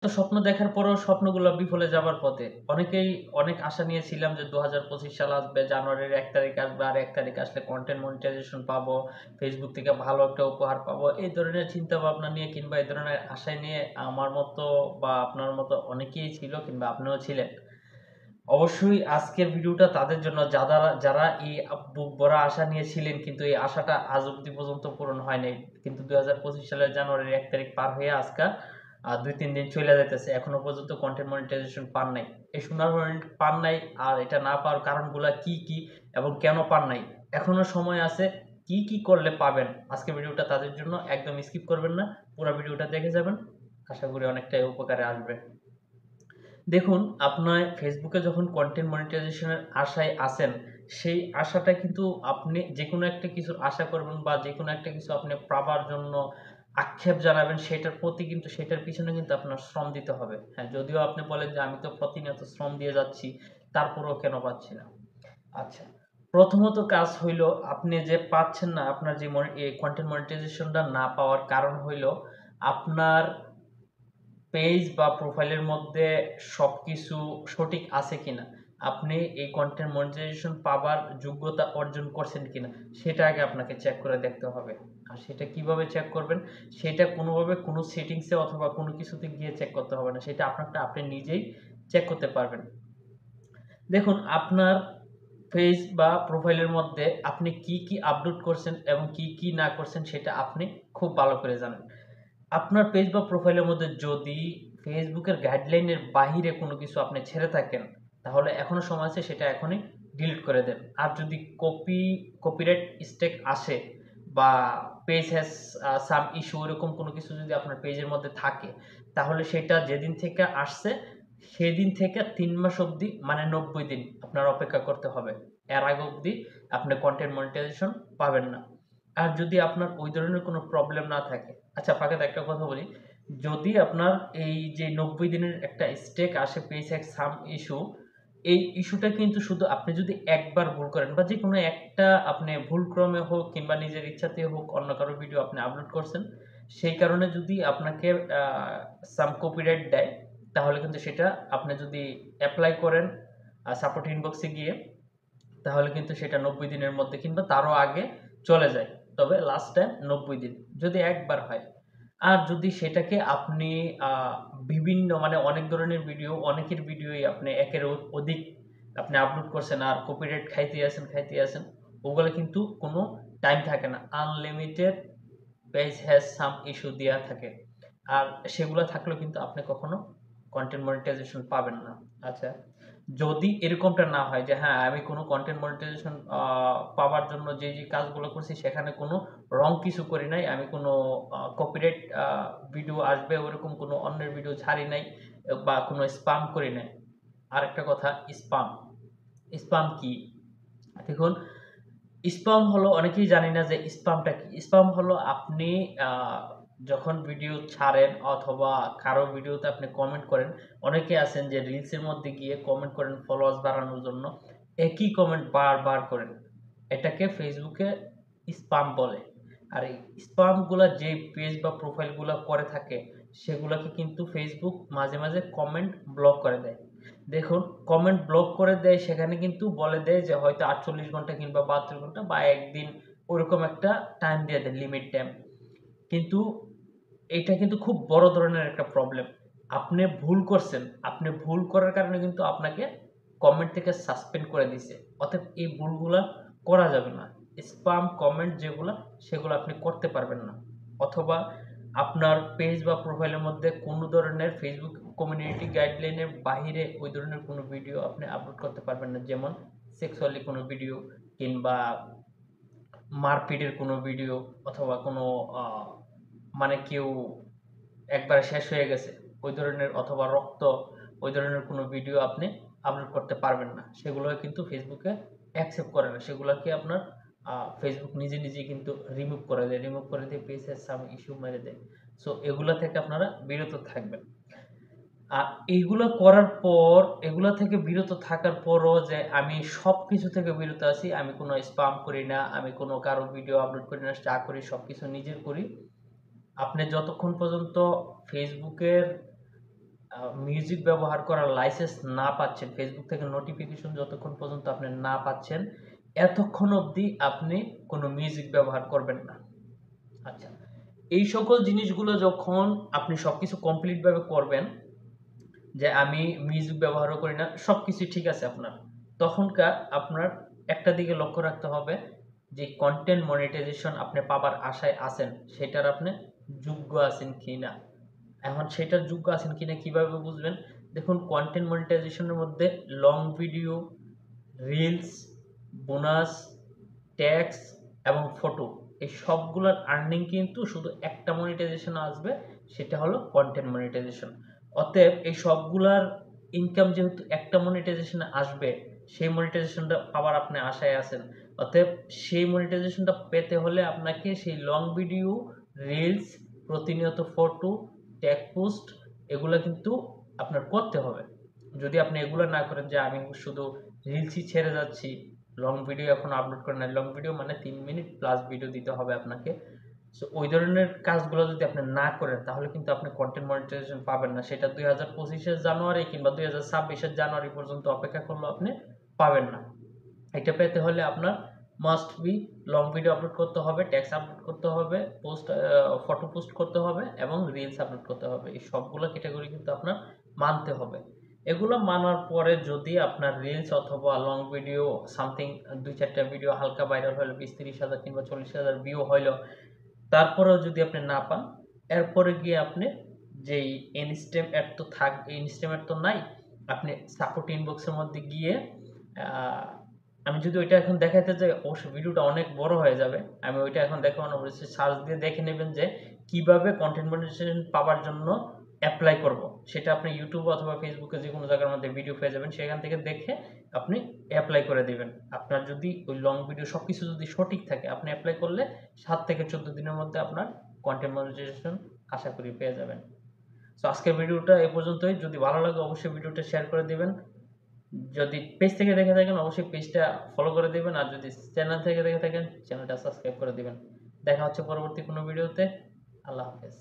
তো স্বপ্ন দেখার পরেও স্বপ্নগুলো বিফলে যাবার পথে। অনেকেই অনেক আশা নিয়েছিলাম যে ২০২৫ সাল আসবে, জানুয়ারির ১ তারিখ আসবে, আর ১ তারিখ আসলে কনটেন্ট মনিটাইজেশন পাবো, Facebook থেকে ভালো একটা উপহার পাবো। এই ধরনের চিন্তাভাবনা নিয়ে কিংবা এই ধরনের আশা নিয়ে আমার মতো বা আপনার মতো অনেকেই ছিল কিংবা আপনিও ছিলেন। অবশ্যই আজকের ভিডিওটা তাদের জন্য যারা যারা এই বুক ভরা আশা নিয়েছিলেন কিন্তু এই আশাটা আজ অব্দি পর্যন্ত পূরণ হয় নাই। কিন্তু ২০২৫ সালের জানুয়ারির ১ তারিখ পার হয়ে আজকে ২-৩ দিন চইলা যাইতেছে। এখনো পর্যন্ত কনটেন্ট মনিটাইজেশন পান নাই। এই সোনার হরিণ পান নাই, আর এটা না পাওয়ার কারণগুলা কি, কি এবং কেন পান নাই? এখনো সময় আছে। কি, কি করলে পাবেন? আজকের ভিডিওটা তাদের জন্য, একদম স্কিপ করবেন না। পুরা ভিডিওটা দেখে যাবেন। আশা করি অনেকটাই উপকারে আসবে। দেখুন, আপনার ফেসবুকে যখন কন্টেন্ট মনিটাইজেশনের আশায় আছেন, সেই আশাটা কিন্তু আপনি যেকোনো একটা কিছুর আশা করবেন বা যেকোনো একটা কিছু আপনি পাবার জন্য আক্ষেপ জানাবেন, সেটার প্রতি কিন্তু সেটার পিছনে কিন্তু আপনার শ্রম দিতে হবে। হ্যাঁ, যদিও আপনি বলেন যে আমি তো প্রতিনিয়ত শ্রম দিয়ে যাচ্ছি, তারপরেও কেন পাচ্ছি না? আচ্ছা, প্রথমত কাজ হইল আপনি যে পাচ্ছেন না, আপনার যে এই কন্টেন্ট মনিটাইজেশনটা না পাওয়ার কারণ হইল আপনার পেজ বা প্রোফাইলের মধ্যে সবকিছু সঠিক আছে কিনা, আপনি এই কন্টেন্ট মনিটাইজেশন পাবার যোগ্যতা অর্জন করছেন কিনা সেটা আগে আপনাকে চেক করে দেখতে হবে। আর সেটা কিভাবে চেক করবেন? সেটা কোনোভাবে কোনো সেটিংসে অথবা কোনো কিছুতে গিয়ে চেক করতে হবে না, সেটা আপনারটা আপনি নিজেই চেক করতে পারবেন। দেখুন, আপনার পেজ বা প্রোফাইলের মধ্যে আপনি কি কি আপলোড করছেন এবং কি কি না করছেন সেটা আপনি খুব ভালো করে জানেন। আপনার পেজ বা প্রোফাইলের মধ্যে যদি ফেসবুকের গাইডলাইনের বাহিরে কোনো কিছু আপনি ছেড়ে থাকেন, তাহলে এখনো সময় আছে, সেটা এখনই ডিলিট করে দেন। আর যদি কপিরাইট স্ট্রাইক আসে বা পেজ হ্যাজ সাম ইস্যু, এরকম কোনো কিছু যদি আপনার পেজের মধ্যে থাকে, তাহলে সেটা যেদিন থেকে আসছে সেদিন থেকে ৩ মাস অবধি, মানে ৯০ দিন আপনার অপেক্ষা করতে হবে। এর আগে অবধি আপনি কন্টেন্ট মনিটাইজেশন পাবেন না। আর যদি আপনার ওই ধরনের কোনো প্রবলেম না থাকে, আচ্ছা ফাঁকে একটা কথা বলি, যদি আপনার এই যে ৯০ দিনের একটা স্টেক আসে পেজ এক সাম ইস্যু, এই ইস্যুটা কিন্তু শুধু আপনি যদি একবার ভুল করেন বা যেকোনো একটা আপনি ভুলক্রমে হোক কিংবা নিজের ইচ্ছাতে হোক অন্য কারো ভিডিও আপনি আপলোড করছেন, সেই কারণে যদি আপনাকে সাম কপিরাইট দেয়, তাহলে কিন্তু সেটা আপনি যদি এপ্লাই করেন সাপোর্ট ইনবক্সে গিয়ে, তাহলে কিন্তু সেটা ৯০ দিনের মধ্যে কিংবা তারও আগে চলে যায়। তবে লাস্ট টাইম ৯০ দিন যদি একবার হয়। আর যদি সেটাকে আপনি আ বিভিন্ন মানে অনেক ধরনের ভিডিও, অনেকের ভিডিওই আপনি একের অধিক আপনি আপলোড করছেন আর কপিরাইট খাইতেই আছেন, ওগুলা কিন্তু কোনো টাইম থাকে না। Unlimited page has some issue দেয়া থাকে। আর সেগুলা থাকলেও কিন্তু আপনি কখনো কনটেন্ট মনিটাইজেশন পাবেন না। আচ্ছা, যদি এরকমটা না হয় যে হ্যাঁ, আমি কোনো কনটেন্ট মনিটাইজেশন পাওয়ার জন্য যে কাজগুলো করছি সেখানে কোনো রং কিছু করি নাই। আমি কোনো কপিরাইট ভিডিও আসবে ওরকম কোনো অন্যের ভিডিও ছাড়ি নাই বা কোনো স্পাম করি নাই। আরেকটা কথা, স্পাম। স্পাম কি? দেখুন, স্পাম হলো, অনেকেই জানি না যে স্পামটা কি। স্পাম হলো আপনি আ যখন ভিডিও ছাড়েন অথবা কারো ভিডিওতে আপনি কমেন্ট করেন, অনেকে আছেন যে রিলসের মধ্যে গিয়ে কমেন্ট করেন ফলোয়ার্স বাড়ানোর জন্য। একই কমেন্ট বারবার করেন। এটাকে ফেসবুকে স্পাম বলে। আর এই স্পাম গুলা যে পেজ বা প্রোফাইল গুলা করে থাকে, সেগুলাকে কিন্তু ফেসবুক মাঝে, মাঝে কমেন্ট ব্লক করে দেয়। দেখুন, কমেন্ট ব্লক করে দেয়, সেখানে কিন্তু বলে দেয় যে হয়তো ৪৮ ঘন্টা কিংবা ৭২ ঘন্টা বা ১ দিন, ওরকম একটা টাইম দিয়ে দেয়, লিমিট টাইম। কিন্তু এইটা কিন্তু খুব বড় ধরনের একটা প্রবলেম। আপনি ভুল করছেন। আপনি ভুল করার কারণে কিন্তু আপনাকে কমেন্ট থেকে সাসপেন্ড করে দিছে। অতএব এই ভুলগুলা করা যাবে না। স্পাম কমেন্ট যেগুলা, সেগুলো আপনি করতে পারবেন না। অথবা আপনার পেজ বা প্রোফাইলের মধ্যে কোনো ধরনের Facebook কমিউনিটি গাইডলাইন এর বাহিরে ওই ধরনের কোনো ভিডিও আপনি আপলোড করতে পারবেন না। যেমন সেক্সুয়ালি কোনো ভিডিও কিংবা মারপিটের কোনো ভিডিও অথবা কোনো আ মানে কেউ একবারে শেষ হয়ে গেছে, ওই ধরনের অথবা রক্ত, ওই ধরনের কোনো ভিডিও আপনি আপলোড করতে পারবেন না। সেগুলো কিন্তু ফেসবুকে অ্যাকসেপ্ট করে না। সেগুলাকে আপনার ফেসবুক নিজে, নিজেই কিন্তু রিমুভ করে দেয়। রিমুভ করে দিয়ে পেজের সাম ইস্যু মেরে দেয়। সো এগুলা থেকে আপনারা বিরত থাকবেন। আ এইগুলা করার পর, এগুলা থেকে বিরত থাকার পরও যে আমি সবকিছু থেকে বিরত আছি, আমি কোনো স্পাম করি না, আমি কোনো কারো ভিডিও আপলোড করি না, যা করি সবকিছু নিজের করি। আপনি যতক্ষণ পর্যন্ত ফেসবুকের মিউজিক ব্যবহার করার লাইসেন্স না পাচ্ছেন, ফেসবুক থেকে নোটিফিকেশন যতক্ষণ পর্যন্ত আপনি না পাচ্ছেন, এতক্ষণ অবধি আপনি কোনো মিউজিক ব্যবহার করবেন না। আচ্ছা, এই সকল জিনিসগুলো যখন আপনি সবকিছু কমপ্লিট ভাবে করবেন, যে আমি মিউজিক ব্যবহারও করি না, সবকিছু ঠিক আছে আপনার, তখনকার আপনার একটা দিকে লক্ষ্য রাখতে হবে যে কন্টেন্ট মনিটাইজেশন আপনি পাবার আশায় আছেন, সেটার আপনি যোগ্য আছেন কিনা। এখন সেটার যোগ্য আছেন কিনা কিভাবে বুঝবেন? দেখুন, কন্টেন্ট মনিটাইজেশনের মধ্যে long video, reels, bonus, tax এবং ফটো, এই সবগুলোর আর্নিং কিন্তু শুধু একটা মনিটাইজেশন আসবে, সেটা হলো কন্টেন্ট মনিটাইজেশন। অতএব এই সবগুলার ইনকাম যেহেতু একটা মনিটাইজেশনে আসবে, সেই মনিটাইজেশনটা পাওয়ার আপনি আশায় আছেন। অতএব সেই মনিটাইজেশনটা পেতে হলে আপনাকে সেই লং ভিডিও, রিলস, প্রতিনিয়ত ফটো, ট্যাগ পোস্ট, এগুলো কিন্তু আপনার করতে হবে। যদি আপনি এগুলো না করেন, যে আমি শুধু রিলসই ছেড়ে যাচ্ছি, লং ভিডিও এখন আপলোড করেন না, লং ভিডিও মানে 3 মিনিট প্লাস ভিডিও দিতে হবে আপনাকে, সো ওই ধরনের কাজগুলো যদি আপনি না করেন, তাহলে কিন্তু আপনি কন্টেন্ট মনিটাইজেশন পাবেন না। সেটা 2025 এর জানুয়ারি কিংবা 2026 এর জানুয়ারি পর্যন্ত অপেক্ষা করলেও আপনি পাবেন না। এটা পেতে হলে আপনার must be long video upload করতে হবে, টেক্সট আপলোড করতে হবে, ফটো পোস্ট করতে হবে এবং রিলস আপলোড করতে হবে। এই সবগুলো ক্যাটাগরি কিন্তু আপনার মানতে হবে। এগুলো মানার পরে যদি আপনার রিলস অথবা লং ভিডিও সামথিং 2-4টা ভিডিও হালকা ভাইরাল হলো, 20-30 হাজার কিংবা 40 হাজার ভিউ হইলো, তারপরেও যদি আপনি না পান, এরপরে গিয়ে আপনি যেই ইনস্টেম অ্যাড তো ইনস্টেম অ্যাড তো নাই, আপনি সাপোর্ট ইনবক্সের মধ্যে গিয়ে আমি যদি ওইটা এখন দেখাইতে যাই, অবশ্যই ভিডিওটা অনেক বড় হয়ে যাবে। আমি ওইটা এখন দেখানো বলেছি, সার্চ দিয়ে দেখে নেবেন যে কিভাবে কন্টেন্ট মনিটাইজেশন পাওয়ার জন্য অ্যাপ্লাই করব। সেটা আপনি ইউটিউব অথবা ফেসবুকে যে কোনো জায়গার মধ্যে ভিডিও পেয়ে যাবেন, সেখান থেকে দেখে আপনি অ্যাপ্লাই করে দিবেন। আপনার যদি ওই লং ভিডিও সবকিছু যদি সঠিক থাকে, আপনি অ্যাপ্লাই করলে 7 থেকে 14 দিনের মধ্যে আপনার কন্টেন্ট মনিটাইজেশন আশা করি পেয়ে যাবেন। তো আজকের ভিডিওটা এ পর্যন্তই। যদি ভালো লাগে অবশ্যই ভিডিওটা শেয়ার করে দিবেন। যদি পেজ থেকে দেখে থাকেন অবশ্যই পেজটা ফলো করে দিবেন, আর যদি চ্যানেল থেকে দেখে থাকেন চ্যানেলটা সাবস্ক্রাইব করে দিবেন। দেখা হচ্ছে পরবর্তী কোনো ভিডিওতে। আল্লাহ হাফেজ।